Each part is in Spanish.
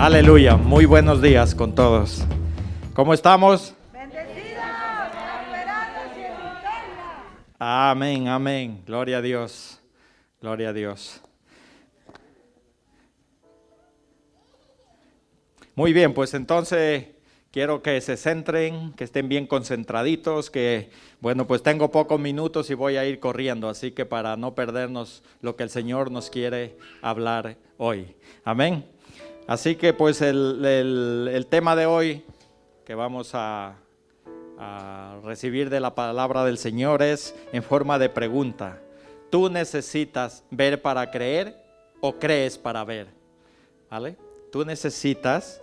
Aleluya, muy buenos días con todos. ¿Cómo estamos? Bendecidos, prosperados y en victoria. Amén, amén. Gloria a Dios. Gloria a Dios. Muy bien, pues entonces quiero que se centren, que estén bien concentraditos, que bueno, pues tengo pocos minutos y voy a ir corriendo, así que para no perdernos lo que el Señor nos quiere hablar hoy. Amén. Así que pues el tema de hoy que vamos a recibir de la palabra del Señor es en forma de pregunta. ¿Tú necesitas ver para creer o crees para ver? ¿Vale? ¿Tú necesitas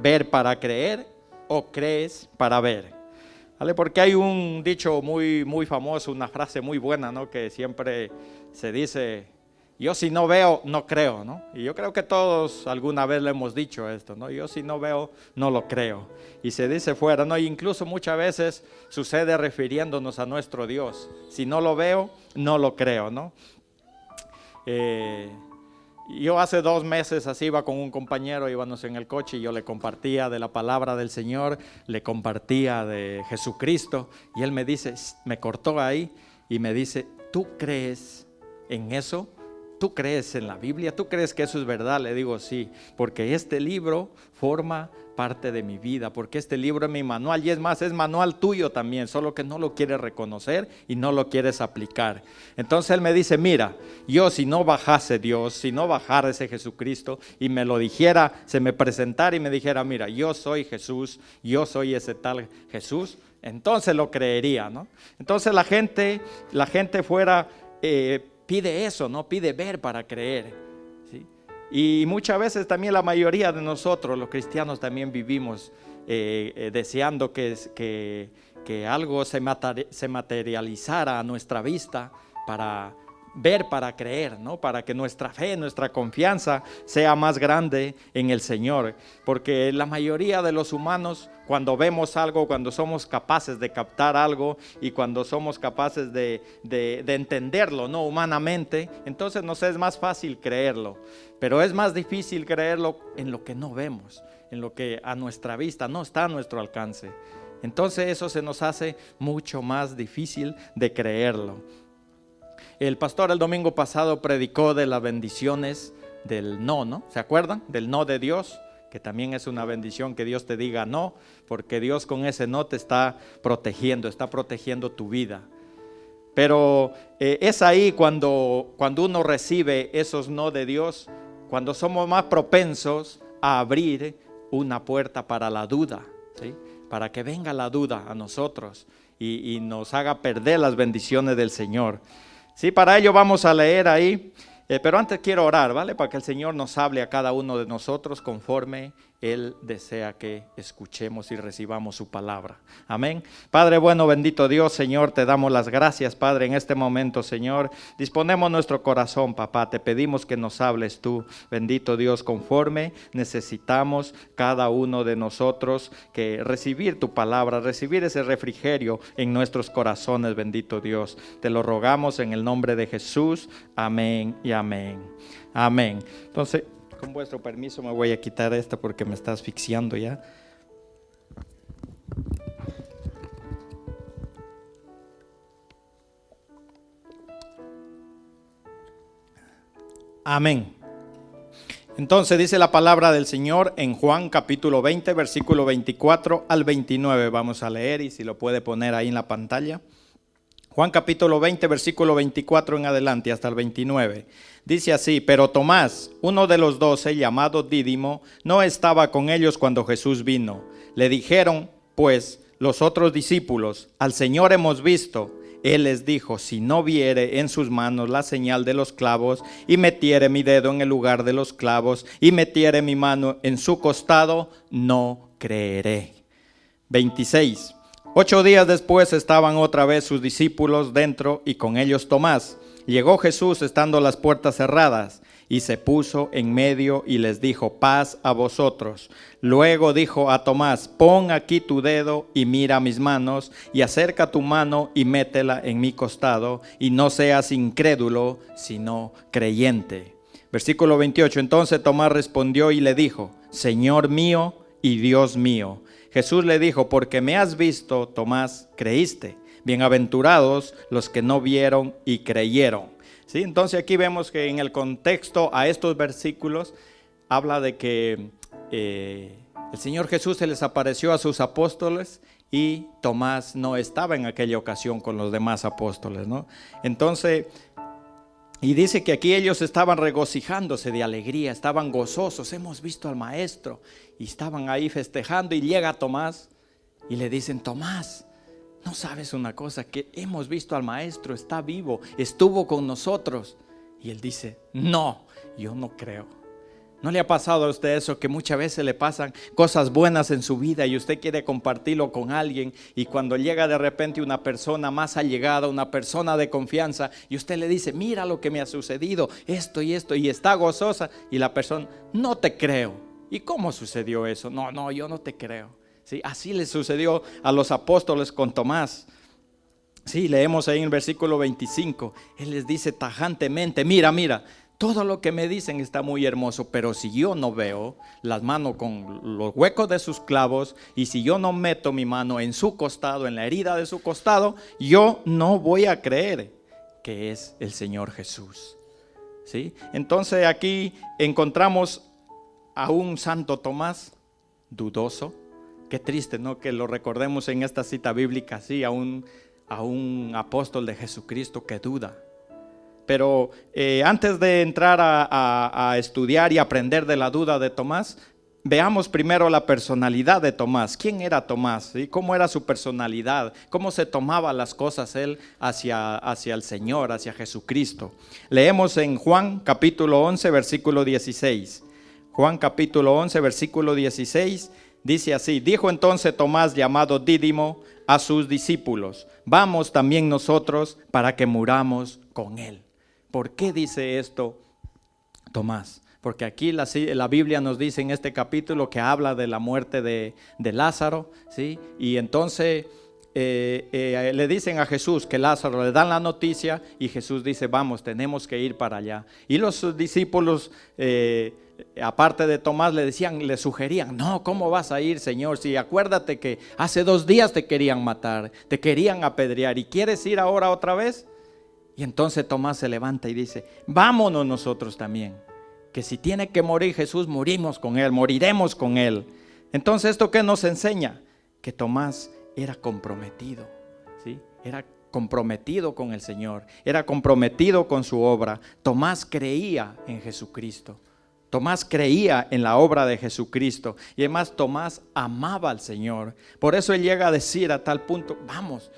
ver para creer o crees para ver? ¿Vale? Porque hay un dicho muy famoso, una frase muy buena, ¿no? Que siempre se dice: yo si no veo, no creo, ¿no? Y yo creo que todos alguna vez le hemos dicho esto, ¿no? Yo si no veo, no lo creo. Y se dice fuera, ¿no? E incluso muchas veces sucede refiriéndonos a nuestro Dios. Si no lo veo, no lo creo, ¿no? Yo hace 2 meses así iba con un compañero, íbamos en el coche y yo le compartía de la palabra del Señor, le compartía de Jesucristo y él me dice, me cortó ahí y me dice: ¿tú crees en eso? ¿Tú crees en la Biblia? ¿Tú crees que eso es verdad? Le digo sí, porque este libro forma parte de mi vida, porque este libro es mi manual y es más, es manual tuyo también, solo que no lo quieres reconocer y no lo quieres aplicar. Entonces él me dice: mira, yo si no bajase Dios, si no bajara ese Jesucristo y me lo dijera, se me presentara y me dijera: mira, yo soy Jesús, yo soy ese tal Jesús, entonces lo creería, ¿no? Entonces la gente fuera... pide eso, ¿no? Pide ver para creer, ¿sí? Y muchas veces también la mayoría de nosotros, los cristianos, también vivimos deseando que algo se materializara a nuestra vista para ver para creer, ¿no? Para que nuestra fe, nuestra confianza sea más grande en el Señor. Porque la mayoría de los humanos, cuando vemos algo, cuando somos capaces de captar algo y cuando somos capaces de entenderlo, ¿no? Humanamente, entonces nos es más fácil creerlo. Pero es más difícil creerlo en lo que no vemos, en lo que a nuestra vista no está a nuestro alcance. Entonces eso se nos hace mucho más difícil de creerlo. El pastor el domingo pasado predicó de las bendiciones del no, ¿no? ¿Se acuerdan? Del no de Dios, que también es una bendición que Dios te diga no, porque Dios con ese no te está protegiendo tu vida. Pero es ahí cuando uno recibe esos no de Dios, cuando somos más propensos a abrir una puerta para la duda, ¿sí? Para que venga la duda a nosotros y nos haga perder las bendiciones del Señor. Sí, para ello vamos a leer ahí, pero antes quiero orar, ¿vale? Para que el Señor nos hable a cada uno de nosotros conforme Él desea que escuchemos y recibamos su palabra. Amén. Padre bueno, bendito Dios, Señor, te damos las gracias, Padre, en este momento, Señor. Disponemos nuestro corazón, papá, te pedimos que nos hables tú, bendito Dios, conforme necesitamos cada uno de nosotros que recibir tu palabra, recibir ese refrigerio en nuestros corazones, bendito Dios. Te lo rogamos en el nombre de Jesús. Amén y amén. Amén. Entonces, con vuestro permiso me voy a quitar esta porque me está asfixiando ya. Amén. Entonces dice la palabra del Señor en Juan capítulo 20, versículo 24 al 29. Vamos a leer y si lo puede poner ahí en la pantalla. Juan capítulo 20, versículo 24 en adelante hasta el 29. Dice así: pero Tomás, uno de los 12, llamado Dídimo, no estaba con ellos cuando Jesús vino. Le dijeron, pues, los otros discípulos: al Señor hemos visto. Él les dijo: si no viere en sus manos la señal de los clavos, y metiere mi dedo en el lugar de los clavos, y metiere mi mano en su costado, no creeré. 26. 8 días después estaban otra vez sus discípulos dentro y con ellos Tomás. Llegó Jesús estando las puertas cerradas y se puso en medio y les dijo: paz a vosotros. Luego dijo a Tomás: pon aquí tu dedo y mira mis manos, y acerca tu mano y métela en mi costado, y no seas incrédulo, sino creyente. Versículo 28. Entonces Tomás respondió y le dijo: Señor mío y Dios mío. Jesús le dijo, porque me has visto, Tomás, creíste. Bienaventurados los que no vieron y creyeron. ¿Sí? Entonces aquí vemos que en el contexto a estos versículos habla de que el Señor Jesús se les apareció a sus apóstoles y Tomás no estaba en aquella ocasión con los demás apóstoles, ¿no? Entonces, y dice que aquí ellos estaban regocijándose de alegría, estaban gozosos, hemos visto al maestro, y estaban ahí festejando, y llega Tomás y le dicen, Tomás, ¿no sabes una cosa? Que hemos visto al maestro, está vivo, estuvo con nosotros. Y él dice, no, yo no creo. ¿No le ha pasado a usted eso, que muchas veces le pasan cosas buenas en su vida y usted quiere compartirlo con alguien, y cuando llega de repente una persona más allegada, una persona de confianza, y usted le dice, mira lo que me ha sucedido, esto, y está gozosa, y la persona, no te creo? ¿Y cómo sucedió eso? No, yo no te creo. ¿Sí? Así le sucedió a los apóstoles con Tomás. Sí, leemos ahí en el versículo 25, él les dice tajantemente, mira, todo lo que me dicen está muy hermoso, pero si yo no veo las manos con los huecos de sus clavos, y si yo no meto mi mano en su costado, en la herida de su costado, yo no voy a creer que es el Señor Jesús. ¿Sí? Entonces aquí encontramos a un santo Tomás dudoso. Qué triste, ¿no? Que lo recordemos en esta cita bíblica así, a un apóstol de Jesucristo que duda. Pero antes de entrar a estudiar y aprender de la duda de Tomás, veamos primero la personalidad de Tomás. ¿Quién era Tomás? ¿Sí? ¿Cómo era su personalidad? ¿Cómo se tomaba las cosas él hacia el Señor, hacia Jesucristo? Leemos en Juan capítulo 11, versículo 16. Juan capítulo 11, versículo 16, dice así: dijo entonces Tomás, llamado Dídimo, a sus discípulos: vamos también nosotros para que muramos con él. ¿Por qué dice esto Tomás? Porque aquí la Biblia nos dice en este capítulo que habla de la muerte de Lázaro, ¿sí? Y entonces le dicen a Jesús que Lázaro, le dan la noticia, y Jesús dice, vamos, tenemos que ir para allá. Y los discípulos, aparte de Tomás, le sugerían, no, ¿cómo vas a ir, Señor? Si acuérdate que hace 2 días te querían matar, te querían apedrear, ¿y quieres ir ahora otra vez? Y entonces Tomás se levanta y dice, vámonos nosotros también, que si tiene que morir Jesús, moriremos con él, moriremos con él. Entonces, ¿esto qué nos enseña? Que Tomás era comprometido, ¿sí? Era comprometido con el Señor, era comprometido con su obra. Tomás creía en Jesucristo, Tomás creía en la obra de Jesucristo, y además Tomás amaba al Señor. Por eso él llega a decir a tal punto, vamos,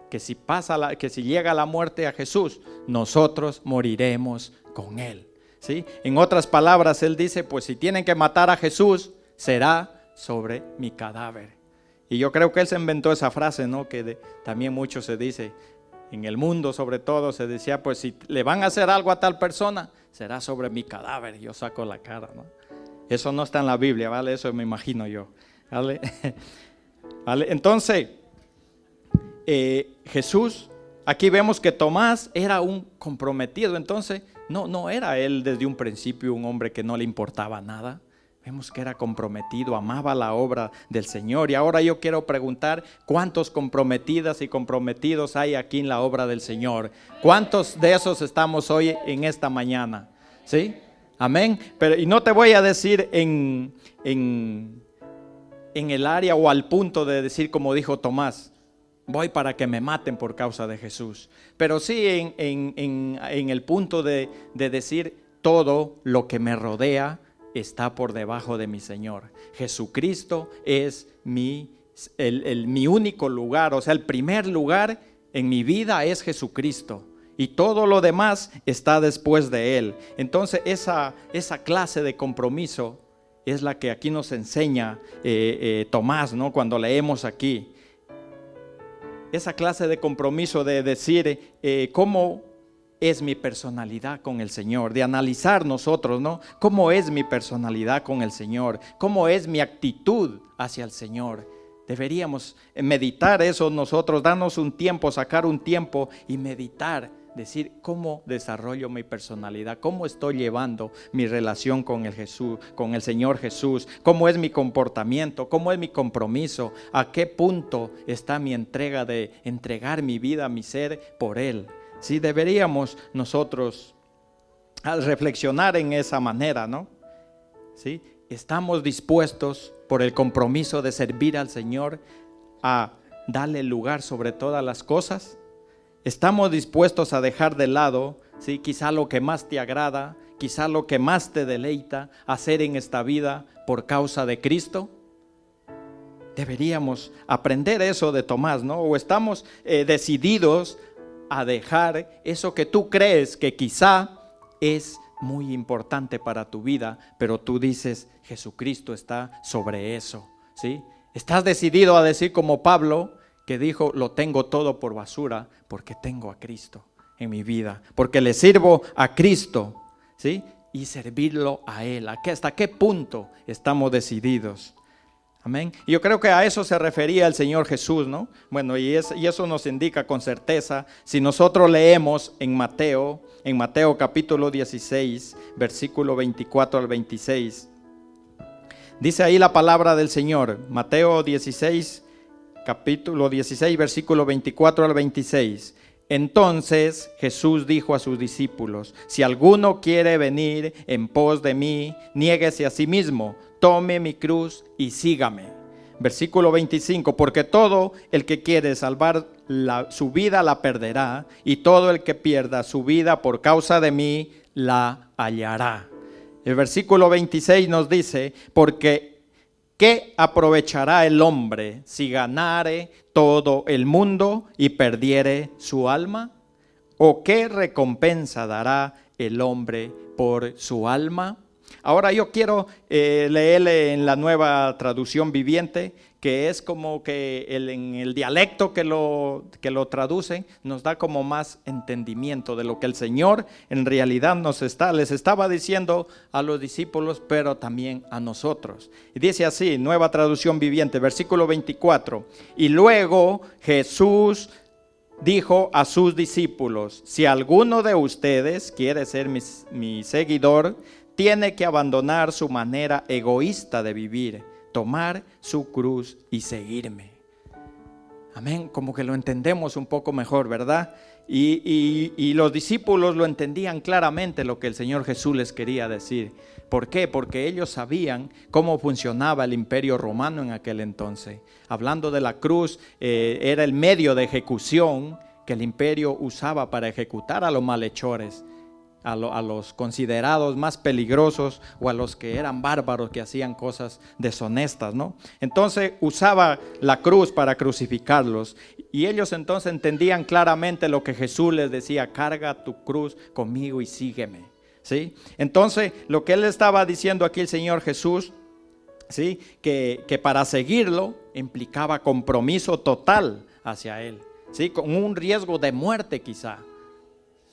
que si llega la muerte a Jesús, nosotros moriremos con él, ¿sí? En otras palabras, él dice, pues si tienen que matar a Jesús, será sobre mi cadáver. Y yo creo que él se inventó esa frase, ¿no? Que también mucho se dice, en el mundo sobre todo se decía, pues si le van a hacer algo a tal persona, será sobre mi cadáver. Yo saco la cara, ¿no? Eso no está en la Biblia, ¿vale? Eso me imagino yo, ¿vale? ¿Vale? Entonces, Jesús, aquí vemos que Tomás era un comprometido. Entonces no era él desde un principio un hombre que no le importaba nada. Vemos que era comprometido, amaba la obra del Señor. Y ahora yo quiero preguntar, ¿cuántos comprometidas y comprometidos hay aquí en la obra del Señor? ¿Cuántos de esos estamos hoy en esta mañana? ¿Sí? Amén. Y no te voy a decir en el área o al punto de decir como dijo Tomás, voy para que me maten por causa de Jesús. Pero sí en el punto de decir, todo lo que me rodea está por debajo de mi Señor. Jesucristo es mi único lugar, o sea, el primer lugar en mi vida es Jesucristo. Y todo lo demás está después de Él. Entonces esa clase de compromiso es la que aquí nos enseña Tomás, ¿no? Cuando leemos aquí. Esa clase de compromiso de decir cómo es mi personalidad con el Señor, de analizar nosotros, ¿no? ¿Cómo es mi personalidad con el Señor? ¿Cómo es mi actitud hacia el Señor? Deberíamos meditar eso nosotros, darnos un tiempo, sacar un tiempo y meditar decir cómo desarrollo mi personalidad, cómo estoy llevando mi relación con el Señor Jesús, cómo es mi comportamiento, cómo es mi compromiso, a qué punto está mi entrega de entregar mi vida, mi ser por Él. Sí, deberíamos nosotros reflexionar en esa manera, ¿no? ¿Sí? ¿Estamos dispuestos por el compromiso de servir al Señor a darle lugar sobre todas las cosas? ¿Estamos dispuestos a dejar de lado, ¿sí?, quizá lo que más te agrada, quizá lo que más te deleita hacer en esta vida por causa de Cristo? Deberíamos aprender eso de Tomás, ¿no? O estamos decididos a dejar eso que tú crees que quizá es muy importante para tu vida, pero tú dices, Jesucristo está sobre eso, ¿sí? Estás decidido a decir como Pablo, que dijo, lo tengo todo por basura porque tengo a Cristo en mi vida, porque le sirvo a Cristo, ¿sí? Y servirlo a Él. ¿Hasta qué punto estamos decididos? Amén. Y yo creo que a eso se refería el Señor Jesús, ¿no? Bueno, y eso nos indica con certeza, si nosotros leemos en Mateo capítulo 16, versículo 24 al 26. Dice ahí la palabra del Señor, Mateo 16, capítulo 16, versículo 24 al 26. Entonces Jesús dijo a sus discípulos, si alguno quiere venir en pos de mí, niéguese a sí mismo, tome mi cruz y sígame. Versículo 25, porque todo el que quiere salvar su vida la perderá, y todo el que pierda su vida por causa de mí la hallará. El versículo 26 nos dice, porque ¿qué aprovechará el hombre si ganare todo el mundo y perdiere su alma? ¿O qué recompensa dará el hombre por su alma? Ahora yo quiero leerle en la Nueva Traducción Viviente, que es como que en el dialecto que lo traducen, nos da como más entendimiento de lo que el Señor en realidad les estaba diciendo a los discípulos, pero también a nosotros. Y dice así, Nueva Traducción Viviente, versículo 24, y luego Jesús dijo a sus discípulos, si alguno de ustedes quiere ser mi seguidor, tiene que abandonar su manera egoísta de vivir, tomar su cruz y seguirme. Amén, como que lo entendemos un poco mejor, ¿verdad? Y los discípulos lo entendían claramente lo que el Señor Jesús les quería decir. ¿Por qué? Porque ellos sabían cómo funcionaba el imperio romano en aquel entonces. Hablando de la cruz, era el medio de ejecución que el imperio usaba para ejecutar a los malhechores, a los considerados más peligrosos o a los que eran bárbaros, que hacían cosas deshonestas, ¿no? Entonces usaba la cruz para crucificarlos, y ellos entonces entendían claramente lo que Jesús les decía, carga tu cruz conmigo y sígueme, ¿sí? Entonces lo que él estaba diciendo aquí el Señor Jesús, ¿sí?, que para seguirlo implicaba compromiso total hacia él, ¿sí?, con un riesgo de muerte quizá.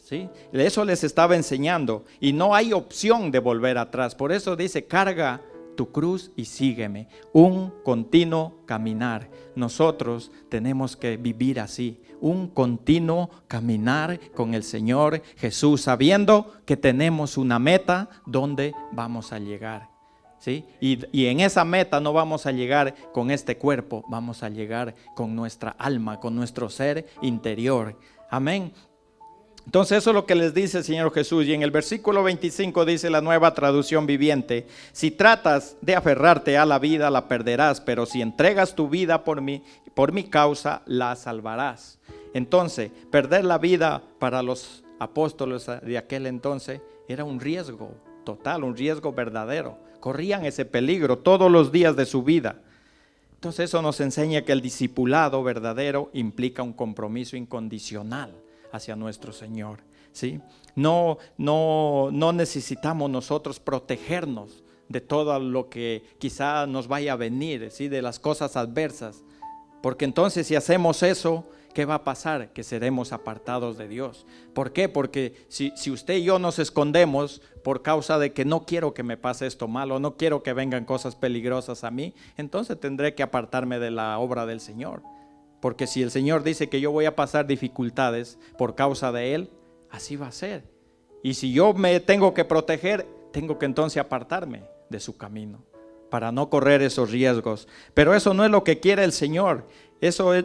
¿Sí? Eso les estaba enseñando, y no hay opción de volver atrás. Por eso dice, carga tu cruz y sígueme. Un continuo caminar. Nosotros tenemos que vivir así, un continuo caminar con el Señor Jesús, sabiendo que tenemos una meta donde vamos a llegar, ¿sí? Y en esa meta no vamos a llegar con este cuerpo, vamos a llegar con nuestra alma, con nuestro ser interior. Amén. Entonces eso es lo que les dice el Señor Jesús. Y en el versículo 25 dice la Nueva Traducción Viviente, si tratas de aferrarte a la vida, la perderás, pero si entregas tu vida por mi causa, la salvarás. Entonces, perder la vida para los apóstoles de aquel entonces era un riesgo total, un riesgo verdadero. Corrían ese peligro todos los días de su vida. Entonces eso nos enseña que el discipulado verdadero implica un compromiso incondicional hacia nuestro Señor, ¿sí? No necesitamos nosotros protegernos de todo lo que quizá nos vaya a venir, ¿sí?, de las cosas adversas, porque entonces si hacemos eso, ¿qué va a pasar? Que seremos apartados de Dios. ¿Por qué? Porque si usted y yo nos escondemos por causa de que no quiero que me pase esto malo, no quiero que vengan cosas peligrosas a mí, entonces tendré que apartarme de la obra del Señor. Porque si el Señor dice que yo voy a pasar dificultades por causa de Él, así va a ser. Y si yo me tengo que proteger, tengo que entonces apartarme de su camino para no correr esos riesgos. Pero eso no es lo que quiere el Señor.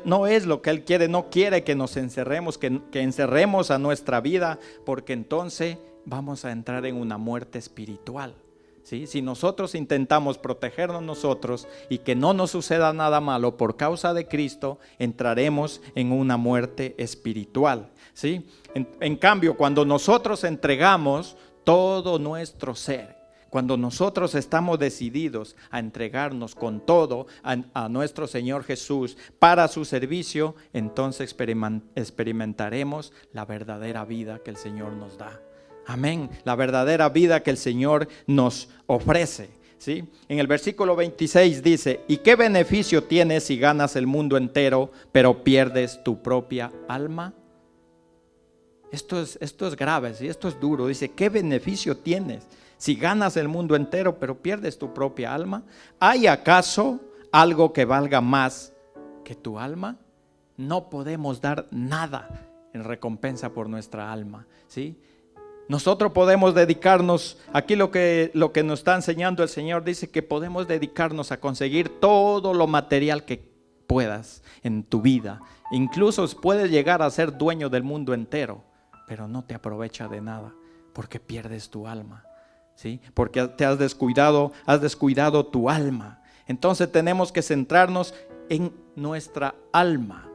No es lo que Él quiere. No quiere que nos encerremos, que encerremos a nuestra vida, porque entonces vamos a entrar en una muerte espiritual. ¿Sí? Si nosotros intentamos protegernos nosotros y que no nos suceda nada malo por causa de Cristo, entraremos en una muerte espiritual. ¿Sí? En cambio, cuando nosotros entregamos todo nuestro ser, cuando nosotros estamos decididos a entregarnos con todo a nuestro Señor Jesús para su servicio, entonces experimentaremos la verdadera vida que el Señor nos da. Amén. La verdadera vida que el Señor nos ofrece. ¿Sí? En el versículo 26 dice: ¿y qué beneficio tienes si ganas el mundo entero, pero pierdes tu propia alma? Esto es grave, ¿sí? Esto es duro. Dice: ¿qué beneficio tienes si ganas el mundo entero, pero pierdes tu propia alma? ¿Hay acaso algo que valga más que tu alma? No podemos dar nada en recompensa por nuestra alma, ¿sí? Nosotros podemos dedicarnos, aquí lo que nos está enseñando el Señor, dice que podemos dedicarnos a conseguir todo lo material que puedas en tu vida. Incluso puedes llegar a ser dueño del mundo entero, pero no te aprovecha de nada, porque pierdes tu alma, ¿sí? Porque te has descuidado tu alma. Entonces tenemos que centrarnos en nuestra alma.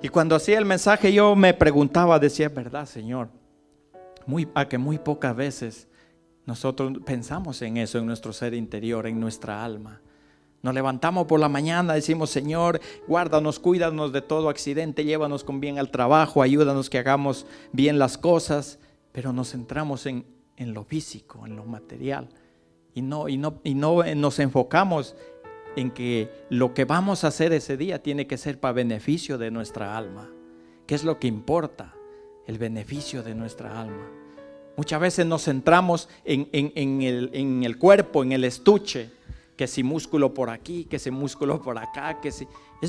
Y cuando hacía el mensaje yo me preguntaba, decía: ¿verdad, Señor? Que muy pocas veces nosotros pensamos en eso, en nuestro ser interior, en nuestra alma. Nos levantamos por la mañana, decimos: Señor, guárdanos, cuídanos de todo accidente, llévanos con bien al trabajo, ayúdanos que hagamos bien las cosas, pero nos centramos en lo físico, en lo material, y no nos enfocamos en que lo que vamos a hacer ese día tiene que ser para beneficio de nuestra alma. ¿Qué es lo que importa? El beneficio de nuestra alma. Muchas veces nos centramos en el cuerpo, en el estuche, que si músculo por aquí, que si músculo por acá,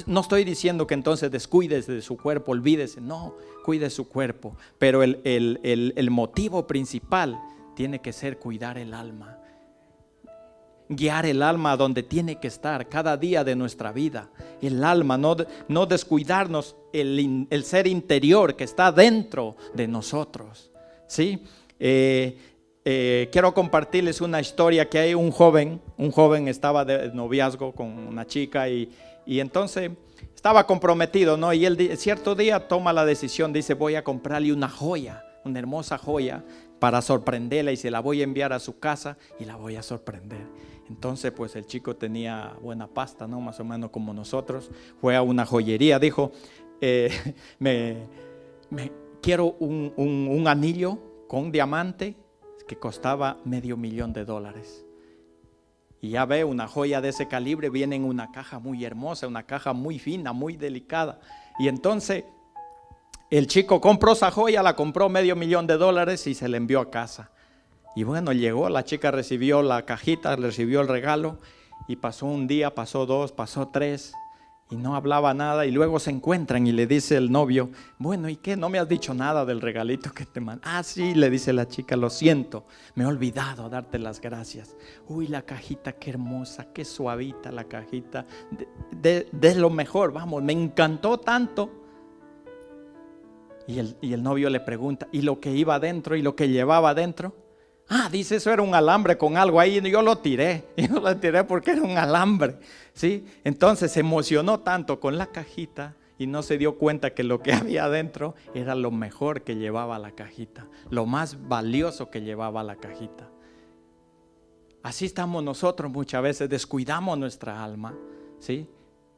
no estoy diciendo que entonces descuides de su cuerpo, olvídese, no, cuide su cuerpo, pero el motivo principal tiene que ser cuidar el alma, guiar el alma a donde tiene que estar cada día de nuestra vida. El alma, no descuidarnos el ser interior que está dentro de nosotros, ¿sí? Quiero compartirles una historia que hay un joven estaba de noviazgo con una chica y entonces estaba comprometido, ¿no? Y él cierto día toma la decisión, dice: voy a comprarle una joya, una hermosa joya para sorprenderla, y se la voy a enviar a su casa y la voy a sorprender. Entonces pues el chico tenía buena pasta, ¿no? Más o menos como nosotros. Fue a una joyería, dijo: quiero un anillo con diamante que costaba $500,000. Y ya ve, una joya de ese calibre viene en una caja muy hermosa, una caja muy fina, muy delicada. Y entonces el chico compró esa joya, la compró $500,000 y se la envió a casa. Y bueno, llegó, la chica recibió la cajita, recibió el regalo, y pasó un día, pasó dos, pasó tres, y no hablaba nada. Y luego se encuentran y le dice el novio: bueno, ¿y qué? ¿No me has dicho nada del regalito que te mandé? Ah, sí, le dice la chica: lo siento, me he olvidado darte las gracias. Uy, la cajita, qué hermosa, qué suavita la cajita, de lo mejor, vamos, me encantó tanto. Y el novio le pregunta: ¿y lo que iba adentro y lo que llevaba adentro? Ah, dice: eso era un alambre con algo ahí. Yo lo tiré porque era un alambre, ¿sí? Entonces se emocionó tanto con la cajita y no se dio cuenta que lo que había adentro era lo mejor que llevaba la cajita, lo más valioso que llevaba la cajita. Así estamos nosotros muchas veces, descuidamos nuestra alma, ¿sí?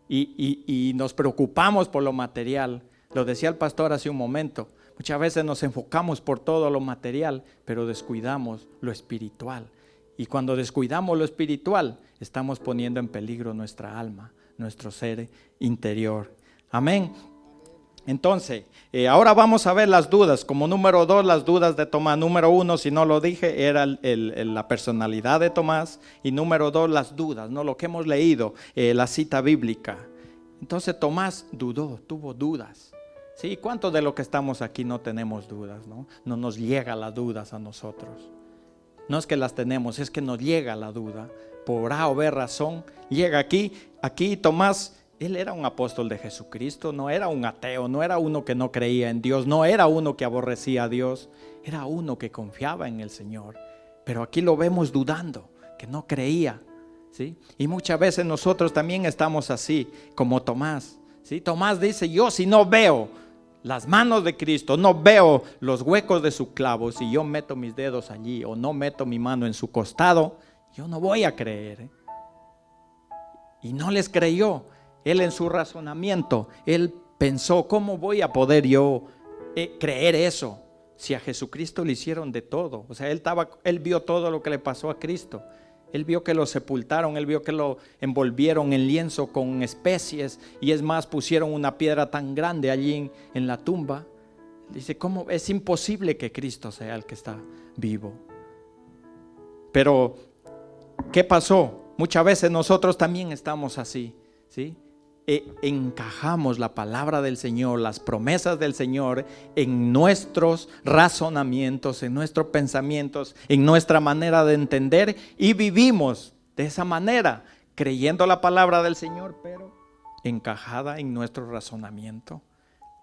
Y nos preocupamos por lo material. Lo decía el pastor hace un momento. Muchas veces nos enfocamos por todo lo material, pero descuidamos lo espiritual. Y cuando descuidamos lo espiritual, estamos poniendo en peligro nuestra alma, nuestro ser interior. Amén. Entonces, ahora vamos a ver las dudas. Como número 2, las dudas de Tomás. Número 1, si no lo dije, era la personalidad de Tomás. Y número 2, las dudas, ¿no? Lo que hemos leído, la cita bíblica. Entonces Tomás dudó, tuvo dudas. Sí, ¿cuántos de los que estamos aquí no tenemos dudas, no? No nos llega las dudas a nosotros. No es que las tenemos, es que nos llega la duda. Por A o B razón, llega aquí Tomás, él era un apóstol de Jesucristo, no era un ateo, no era uno que no creía en Dios, no era uno que aborrecía a Dios, era uno que confiaba en el Señor. Pero aquí lo vemos dudando, que no creía, ¿sí? Y muchas veces nosotros también estamos así, como Tomás, ¿sí? Tomás dice, yo si no veo las manos de Cristo, no veo los huecos de su clavo, si yo meto mis dedos allí o no meto mi mano en su costado, yo no voy a creer. Y no les creyó. Él en su razonamiento, él pensó, ¿cómo voy a poder yo creer eso? Si a Jesucristo le hicieron de todo. O sea, él vio todo lo que le pasó a Cristo. Él vio que lo sepultaron, él vio que lo envolvieron en lienzo con especies, y es más, pusieron una piedra tan grande allí en la tumba. Dice, ¿cómo? Es imposible que Cristo sea el que está vivo. Pero, ¿qué pasó? Muchas veces nosotros también estamos así, ¿sí? Encajamos la palabra del Señor, las promesas del Señor en nuestros razonamientos, en nuestros pensamientos, en nuestra manera de entender, y vivimos de esa manera, creyendo la palabra del Señor, pero encajada en nuestro razonamiento.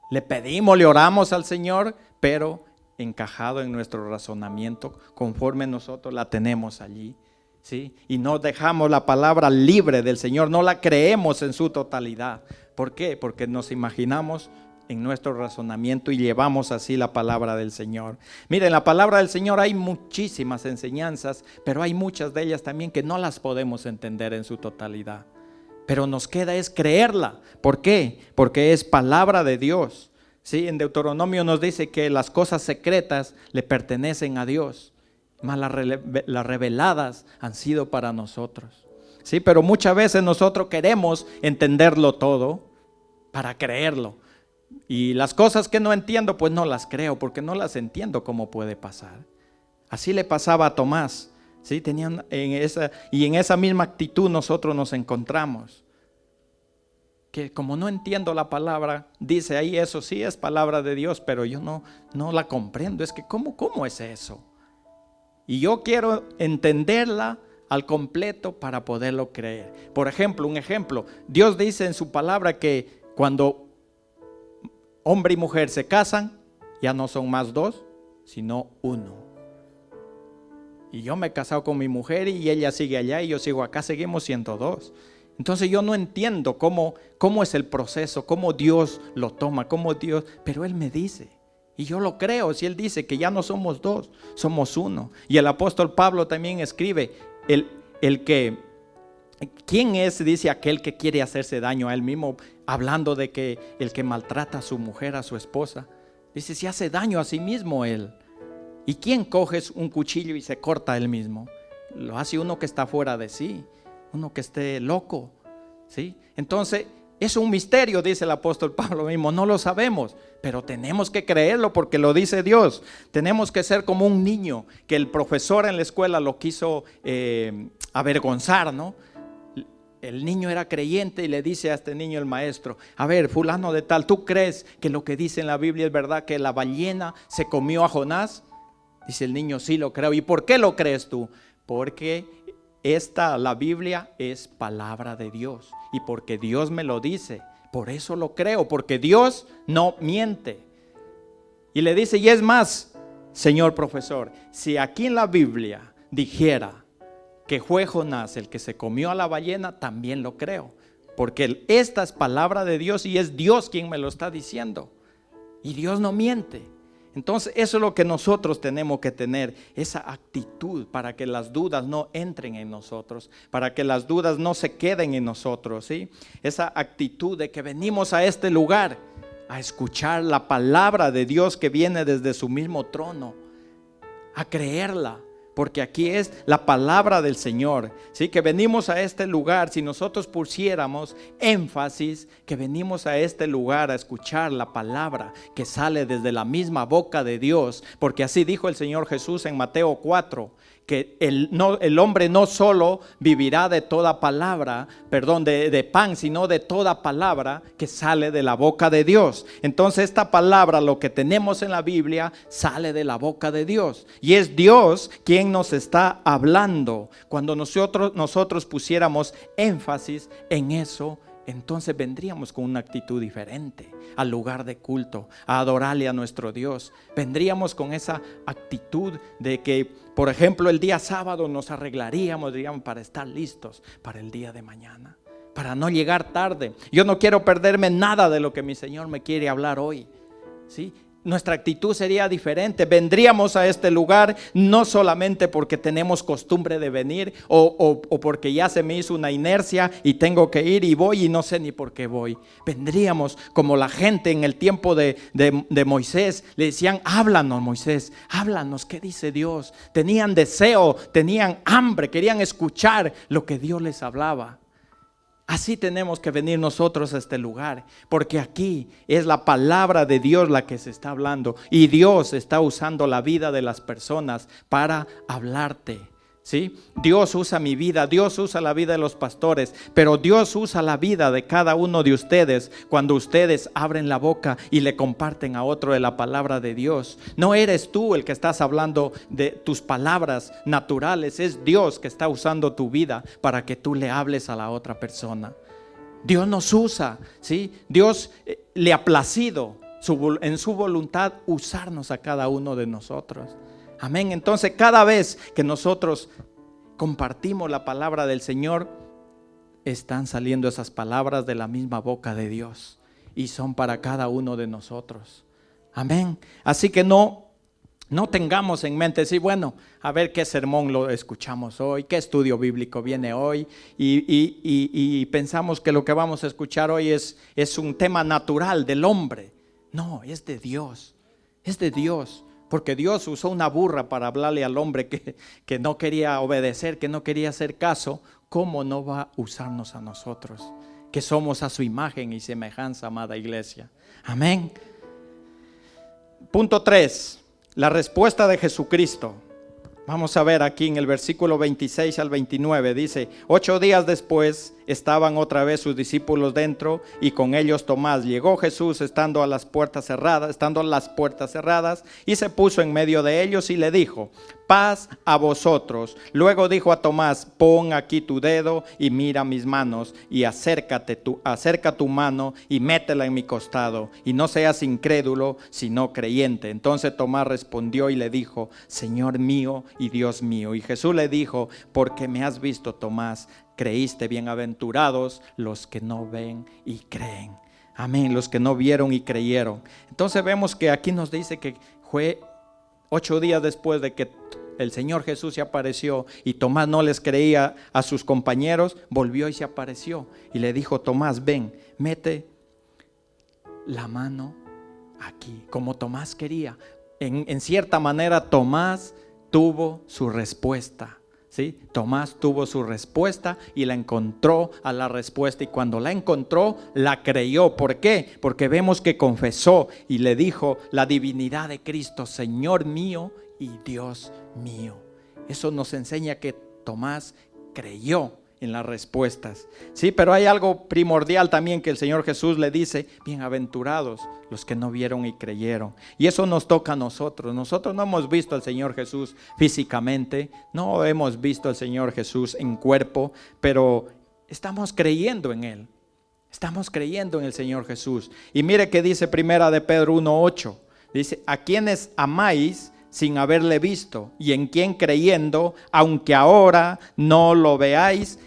Le pedimos, le oramos al Señor, pero encajado en nuestro razonamiento, conforme nosotros la tenemos allí. ¿Sí? Y no dejamos la palabra libre del Señor, no la creemos en su totalidad. ¿Por qué? Porque nos imaginamos en nuestro razonamiento y llevamos así la palabra del Señor. Miren, la palabra del Señor hay muchísimas enseñanzas, pero hay muchas de ellas también que no las podemos entender en su totalidad. Pero nos queda es creerla. ¿Por qué? Porque es palabra de Dios. ¿Sí? En Deuteronomio nos dice que las cosas secretas le pertenecen a Dios, más las reveladas han sido para nosotros. Sí, pero muchas veces nosotros queremos entenderlo todo para creerlo. Y las cosas que no entiendo, pues no las creo, porque no las entiendo cómo puede pasar. Así le pasaba a Tomás. ¿Sí? En esa misma actitud nosotros nos encontramos. Que como no entiendo la palabra, dice ahí, eso sí es palabra de Dios, pero yo no la comprendo. Es que ¿cómo es eso? Y yo quiero entenderla al completo para poderlo creer. Por ejemplo, un ejemplo. Dios dice en su palabra que cuando hombre y mujer se casan, ya no son más dos, sino uno. Y yo me he casado con mi mujer y ella sigue allá y yo sigo acá, seguimos siendo dos. Entonces yo no entiendo cómo es el proceso, cómo Dios lo toma, pero Él me dice. Y yo lo creo, si Él dice que ya no somos dos, somos uno. Y el apóstol Pablo también escribe, ¿quién es? Dice aquel que quiere hacerse daño a él mismo, hablando de que el que maltrata a su mujer, a su esposa. Dice, si hace daño a sí mismo él. ¿Y quién coge un cuchillo y se corta a él mismo? Lo hace uno que está fuera de sí, uno que esté loco, ¿sí? Entonces, es un misterio, dice el apóstol Pablo mismo, no lo sabemos, pero tenemos que creerlo porque lo dice Dios. Tenemos que ser como un niño que el profesor en la escuela lo quiso avergonzar, ¿no? El niño era creyente y le dice a este niño el maestro, a ver, fulano de tal, ¿tú crees que lo que dice en la Biblia es verdad, que la ballena se comió a Jonás? Dice el niño, sí lo creo. ¿Y por qué lo crees tú? Porque la Biblia es palabra de Dios y porque Dios me lo dice, por eso lo creo, porque Dios no miente. Y le dice, y es más, señor profesor, si aquí en la Biblia dijera que fue Jonás el que se comió a la ballena, también lo creo, porque esta es palabra de Dios y es Dios quien me lo está diciendo, y Dios no miente. Entonces eso es lo que nosotros tenemos que tener, esa actitud para que las dudas no entren en nosotros, para que las dudas no se queden en nosotros, ¿sí? Esa actitud de que venimos a este lugar a escuchar la palabra de Dios que viene desde su mismo trono, a creerla. Porque aquí es la palabra del Señor, ¿sí? Que venimos a este lugar, si nosotros pusiéramos énfasis, que venimos a este lugar a escuchar la palabra que sale desde la misma boca de Dios, porque así dijo el Señor Jesús en Mateo 4, que el hombre no solo vivirá de toda palabra, de pan, sino de toda palabra que sale de la boca de Dios. Entonces esta palabra, lo que tenemos en la Biblia, sale de la boca de Dios. Y es Dios quien nos está hablando. Cuando nosotros pusiéramos énfasis en eso, entonces vendríamos con una actitud diferente al lugar de culto, a adorarle a nuestro Dios. Vendríamos con esa actitud de que, por ejemplo, el día sábado nos arreglaríamos, digamos, para estar listos para el día de mañana, para no llegar tarde. Yo no quiero perderme nada de lo que mi Señor me quiere hablar hoy, ¿sí? Nuestra actitud sería diferente. Vendríamos a este lugar no solamente porque tenemos costumbre de venir o porque ya se me hizo una inercia y tengo que ir y voy y no sé ni por qué voy. Vendríamos como la gente en el tiempo de Moisés. Le decían: háblanos, Moisés, háblanos, ¿qué dice Dios? Tenían deseo, tenían hambre, querían escuchar lo que Dios les hablaba. Así tenemos que venir nosotros a este lugar, porque aquí es la palabra de Dios la que se está hablando, y Dios está usando la vida de las personas para hablarte, ¿sí? Dios usa mi vida, Dios usa la vida de los pastores, pero Dios usa la vida de cada uno de ustedes cuando ustedes abren la boca y le comparten a otro de la palabra de Dios. No eres tú el que estás hablando de tus palabras naturales, es Dios que está usando tu vida para que tú le hables a la otra persona. Dios nos usa, ¿sí? Dios le ha placido en su voluntad usarnos a cada uno de nosotros. Amén. Entonces, cada vez que nosotros compartimos la palabra del Señor, están saliendo esas palabras de la misma boca de Dios y son para cada uno de nosotros. Amén. Así que no tengamos en mente decir, bueno, a ver qué sermón lo escuchamos hoy, qué estudio bíblico viene hoy, y pensamos que lo que vamos a escuchar hoy es un tema natural del hombre. No, es de Dios, es de Dios. Porque Dios usó una burra para hablarle al hombre que no quería obedecer, que no quería hacer caso. ¿Cómo no va a usarnos a nosotros, que somos a su imagen y semejanza, amada iglesia? Amén. Punto 3, la respuesta de Jesucristo. Vamos a ver aquí en el versículo 26 al 29, dice: 8 días después estaban otra vez sus discípulos dentro y con ellos Tomás. Llegó Jesús estando las puertas cerradas y se puso en medio de ellos y le dijo: paz a vosotros. Luego dijo a Tomás: pon aquí tu dedo y mira mis manos, y acerca tu mano y métela en mi costado, y no seas incrédulo sino creyente. Entonces Tomás respondió y le dijo: Señor mío y Dios mío. Y Jesús le dijo: porque me has visto, Tomás, creíste. Bienaventurados los que no ven y creen. Amén, los que no vieron y creyeron. Entonces vemos que aquí nos dice que fue 8 días después de que el Señor Jesús se apareció y Tomás no les creía a sus compañeros, volvió y se apareció y le dijo: Tomás, ven, mete la mano aquí, como Tomás quería. En cierta manera Tomás tuvo su respuesta, ¿sí? Tomás tuvo su respuesta y la encontró a la respuesta, y cuando la encontró, la creyó. ¿Por qué? Porque vemos que confesó y le dijo la divinidad de Cristo: Señor mío y Dios mío. Eso nos enseña que Tomás creyó en las respuestas, sí, pero hay algo primordial también que el Señor Jesús le dice: bienaventurados los que no vieron y creyeron. Y eso nos toca a nosotros. Nosotros no hemos visto al Señor Jesús físicamente, no hemos visto al Señor Jesús en cuerpo, pero estamos creyendo en Él. Estamos creyendo en el Señor Jesús. Y mire que dice Primera de Pedro 1:8. Dice: a quienes amáis sin haberle visto, y en quien creyendo, aunque ahora no lo veáis,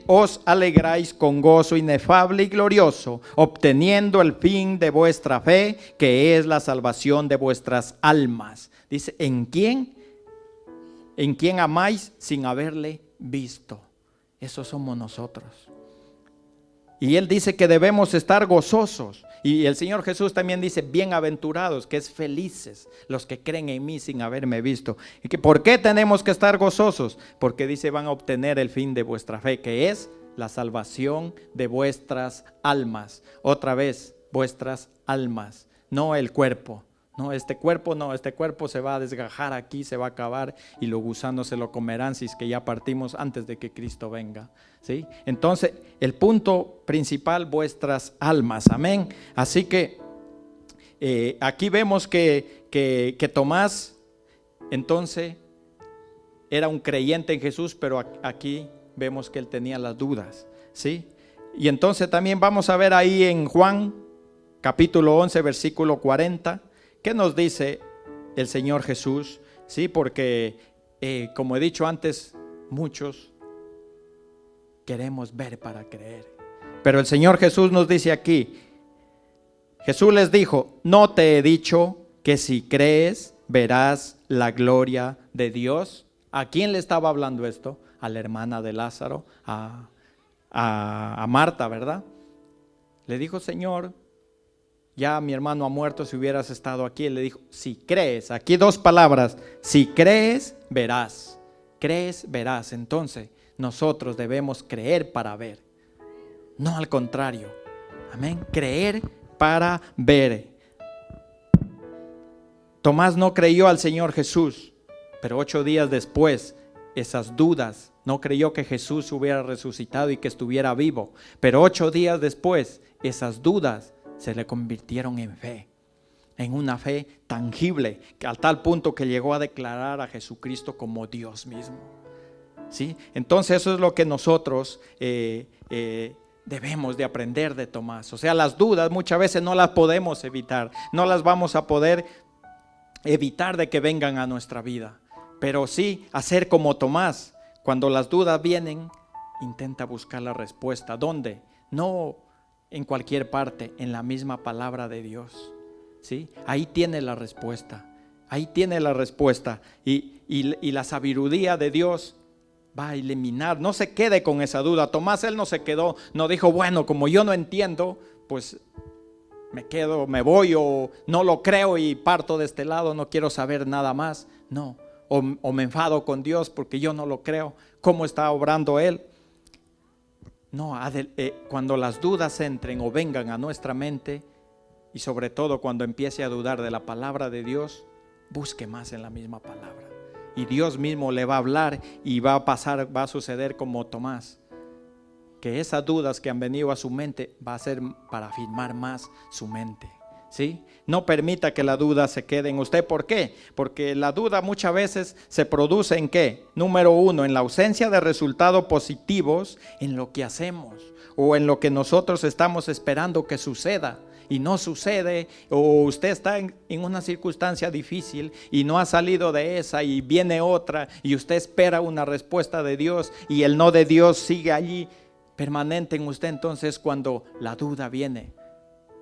os alegráis con gozo inefable y glorioso, obteniendo el fin de vuestra fe, que es la salvación de vuestras almas. Dice: ¿en quién amáis sin haberle visto? Esos somos nosotros. Y Él dice que debemos estar gozosos. Y el Señor Jesús también dice: bienaventurados, que es felices los que creen en mí sin haberme visto. ¿Y que por qué tenemos que estar gozosos? Porque dice: van a obtener el fin de vuestra fe, que es la salvación de vuestras almas. Otra vez, vuestras almas, no el cuerpo, No, este cuerpo se va a desgajar aquí, se va a acabar y los gusanos se lo comerán si es que ya partimos antes de que Cristo venga, ¿sí? Entonces, el punto principal, vuestras almas, amén. Así que aquí vemos que Tomás, entonces, era un creyente en Jesús, pero aquí vemos que él tenía las dudas, ¿sí? Y entonces también vamos a ver ahí en Juan, capítulo 11, versículo 40, ¿qué nos dice el Señor Jesús? Sí, porque como he dicho antes, muchos queremos ver para creer. Pero el Señor Jesús nos dice aquí, Jesús les dijo, ¿no te he dicho que si crees verás la gloria de Dios? ¿A quién le estaba hablando esto? A la hermana de Lázaro, a Marta, ¿verdad? Le dijo, Señor, ya mi hermano ha muerto, si hubieras estado aquí. Él le dijo, si crees, aquí dos palabras, si crees, verás. Crees, verás. Entonces, nosotros debemos creer para ver, no al contrario. Amén. Creer para ver. Tomás no creyó al Señor Jesús, pero 8 días después, esas dudas, no creyó que Jesús hubiera resucitado y que estuviera vivo, pero 8 días después, esas dudas se le convirtieron en fe, en una fe tangible, que al tal punto que llegó a declarar a Jesucristo como Dios mismo, ¿sí? Entonces eso es lo que nosotros debemos de aprender de Tomás. O sea, las dudas muchas veces no las podemos evitar, no las vamos a poder evitar de que vengan a nuestra vida, pero sí hacer como Tomás. Cuando las dudas vienen, intenta buscar la respuesta. ¿Dónde? No en cualquier parte, en la misma palabra de Dios, ¿sí? Ahí tiene la respuesta, ahí tiene la respuesta. Y la sabiduría de Dios va a eliminar, no se quede con esa duda. Tomás, él no se quedó, no dijo, bueno, como yo no entiendo, pues me quedo, me voy, o no lo creo y parto de este lado, no quiero saber nada más. No, o me enfado con Dios porque yo no lo creo. ¿Cómo está obrando Él? No, cuando las dudas entren o vengan a nuestra mente, y sobre todo cuando empiece a dudar de la palabra de Dios, busque más en la misma palabra. Y Dios mismo le va a hablar y va a suceder como Tomás, que esas dudas que han venido a su mente va a ser para afirmar más su mente, ¿sí? No permita que la duda se quede en usted. ¿Por qué? Porque la duda muchas veces se produce ¿en qué? Número 1, en la ausencia de resultados positivos en lo que hacemos o en lo que nosotros estamos esperando que suceda y no sucede, o usted está en una circunstancia difícil y no ha salido de esa y viene otra y usted espera una respuesta de Dios y el no de Dios sigue allí permanente en usted. Entonces cuando la duda viene,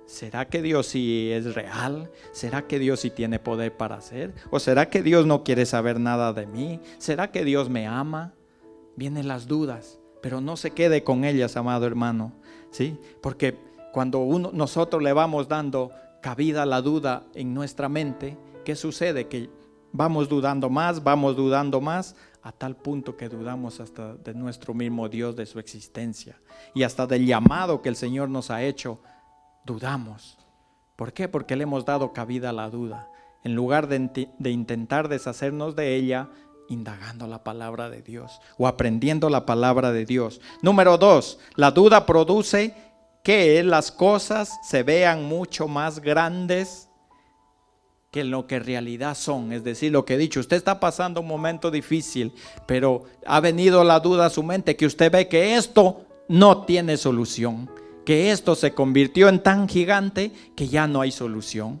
¿será que Dios sí es real? ¿Será que Dios sí tiene poder para hacer? ¿O será que Dios no quiere saber nada de mí? ¿Será que Dios me ama? Vienen las dudas, pero no se quede con ellas, amado hermano, ¿sí? Porque cuando nosotros le vamos dando cabida a la duda en nuestra mente, ¿qué sucede? Que vamos dudando más, a tal punto que dudamos hasta de nuestro mismo Dios, de su existencia, y hasta del llamado que el Señor nos ha hecho. Dudamos. ¿Por qué? Porque le hemos dado cabida a la duda, en lugar de intentar deshacernos de ella, indagando la palabra de Dios o aprendiendo la palabra de Dios. Número 2, la duda produce que las cosas se vean mucho más grandes que lo que en realidad son. Es decir, lo que he dicho, usted está pasando un momento difícil, pero ha venido la duda a su mente, que usted ve que esto no tiene solución, que esto se convirtió en tan gigante que ya no hay solución,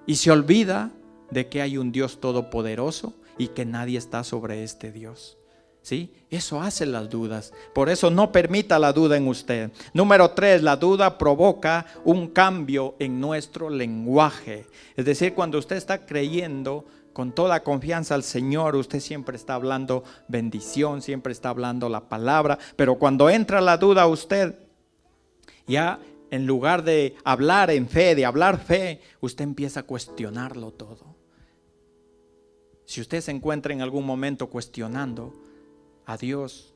y se olvida de que hay un Dios todopoderoso y que nadie está sobre este Dios, ¿sí? Eso hace las dudas. Por eso no permita la duda en usted. Número 3, la duda provoca un cambio en nuestro lenguaje. Es decir, cuando usted está creyendo con toda confianza al Señor, usted siempre está hablando bendición, siempre está hablando la palabra, pero cuando entra la duda a usted, ya en lugar de hablar en fe, de hablar fe, usted empieza a cuestionarlo todo. Si usted se encuentra en algún momento cuestionando a Dios,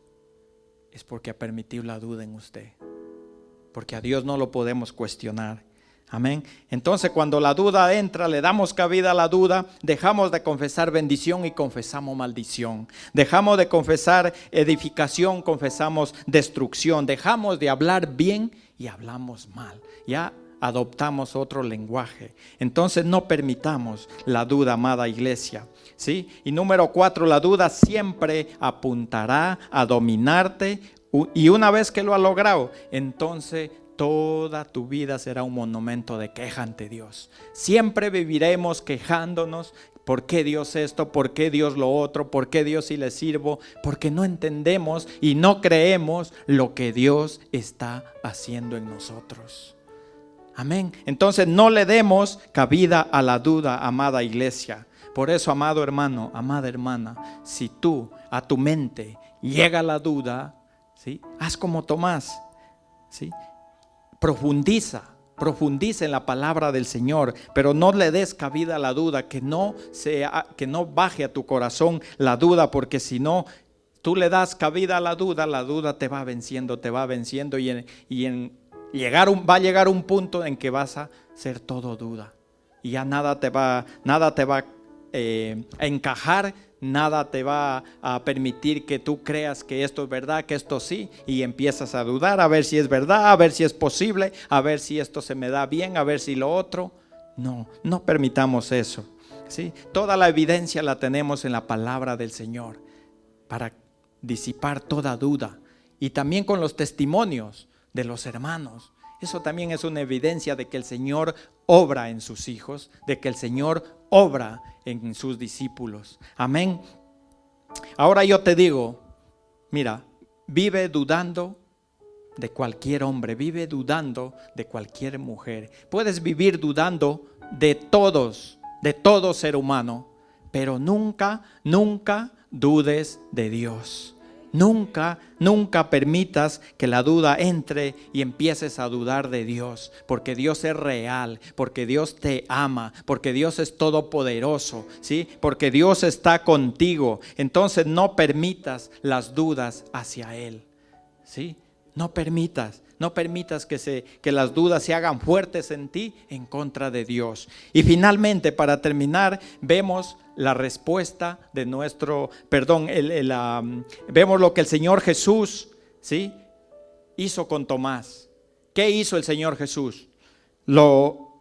es porque ha permitido la duda en usted, porque a Dios no lo podemos cuestionar. Amén. Entonces cuando la duda entra, le damos cabida a la duda, dejamos de confesar bendición y confesamos maldición. Dejamos de confesar edificación, confesamos destrucción. Dejamos de hablar bien y hablamos mal. Ya adoptamos otro lenguaje. Entonces no permitamos la duda, amada iglesia. ¿Sí? Y número 4, la duda siempre apuntará a dominarte. Y una vez que lo ha logrado, entonces toda tu vida será un monumento de queja ante Dios. Siempre viviremos quejándonos. ¿Por qué Dios esto? ¿Por qué Dios lo otro? ¿Por qué Dios sí le sirvo? Porque no entendemos y no creemos lo que Dios está haciendo en nosotros. Amén. Entonces no le demos cabida a la duda, amada iglesia. Por eso, amado hermano, amada hermana, si tú a tu mente llega la duda, ¿sí? Haz como Tomás, ¿sí? Profundiza en la palabra del Señor, pero no le des cabida a la duda, que no baje a tu corazón la duda, porque si no, tú le das cabida a la duda te va venciendo va a llegar un punto en que vas a ser todo duda y ya nada te va a encajar. Nada te va a permitir que tú creas que esto es verdad, que esto sí, y empiezas a dudar, a ver si es verdad, a ver si es posible, a ver si esto se me da bien, a ver si lo otro. No permitamos eso, ¿sí? Toda la evidencia la tenemos en la palabra del Señor para disipar toda duda, y también con los testimonios de los hermanos. Eso también es una evidencia de que el Señor obra en sus hijos, de que el Señor obra en sus discípulos. Amén. Ahora yo te digo, mira, vive dudando de cualquier hombre, vive dudando de cualquier mujer. Puedes vivir dudando de todo ser humano, pero nunca dudes de Dios. Nunca permitas que la duda entre y empieces a dudar de Dios, porque Dios es real, porque Dios te ama, porque Dios es todopoderoso, ¿sí? Porque Dios está contigo. Entonces no permitas las dudas hacia Él, ¿sí? No permitas que las dudas se hagan fuertes en ti en contra de Dios. Y finalmente, para terminar, vemos la respuesta de vemos lo que el Señor Jesús, ¿sí?, hizo con Tomás. ¿Qué hizo el Señor Jesús? ¿Lo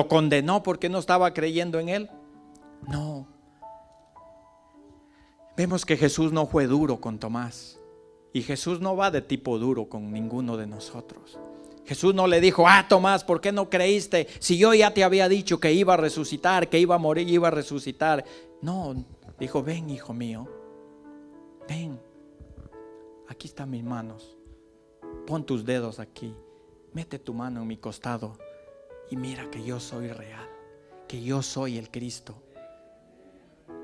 condenó porque no estaba creyendo en Él? No. Vemos que Jesús no fue duro con Tomás. Y Jesús no va de tipo duro con ninguno de nosotros. Jesús no le dijo: Tomás, ¿por qué no creíste? Si yo ya te había dicho que iba a resucitar, que iba a morir y iba a resucitar. No, dijo: ven, hijo mío, ven, aquí están mis manos, pon tus dedos aquí, mete tu mano en mi costado y mira que yo soy real, que yo soy el Cristo.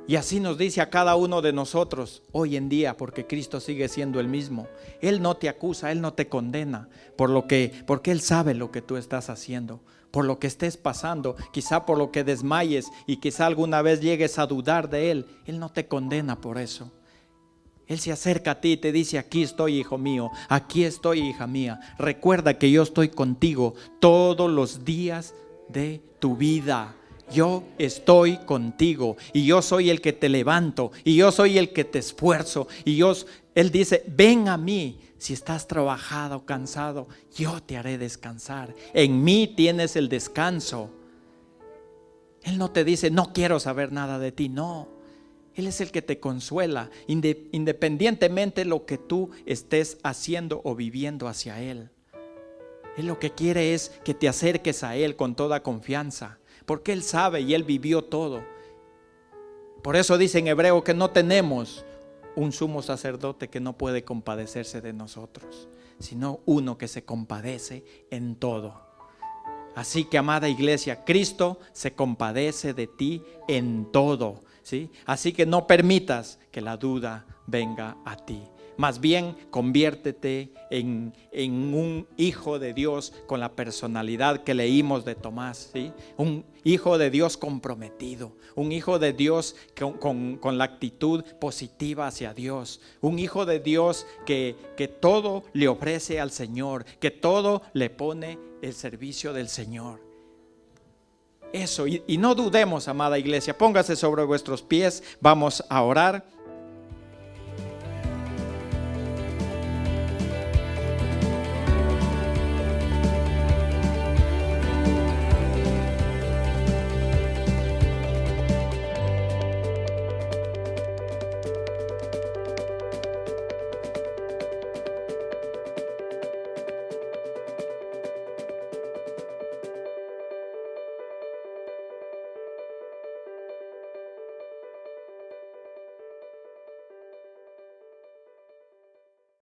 Y así nos dice a cada uno de nosotros hoy en día, porque Cristo sigue siendo el mismo. Él no te acusa, Él no te condena, porque Él sabe lo que tú estás haciendo, por lo que estés pasando, quizá por lo que desmayes y quizá alguna vez llegues a dudar de Él. Él no te condena por eso. Él se acerca a ti y te dice: aquí estoy, hijo mío, aquí estoy, hija mía. Recuerda que yo estoy contigo todos los días de tu vida. Yo estoy contigo y yo soy el que te levanto y yo soy el que te esfuerzo. Él dice: ven a mí si estás trabajado, cansado, yo te haré descansar. En mí tienes el descanso. Él no te dice: no quiero saber nada de ti. No, Él es el que te consuela, independientemente de lo que tú estés haciendo o viviendo hacia Él. Él lo que quiere es que te acerques a Él con toda confianza, porque Él sabe y Él vivió todo. Por eso dice en Hebreo que no tenemos un sumo sacerdote que no puede compadecerse de nosotros, sino uno que se compadece en todo. Así que, amada iglesia, Cristo se compadece de ti en todo, ¿sí? Así que no permitas que la duda venga a ti. Más bien, conviértete en un hijo de Dios con la personalidad que leímos de Tomás, ¿sí? Un hijo de Dios comprometido, un hijo de Dios con la actitud positiva hacia Dios, un hijo de Dios que todo le ofrece al Señor, que todo le pone el servicio del Señor. Eso, y no dudemos, amada iglesia, póngase sobre vuestros pies, vamos a orar.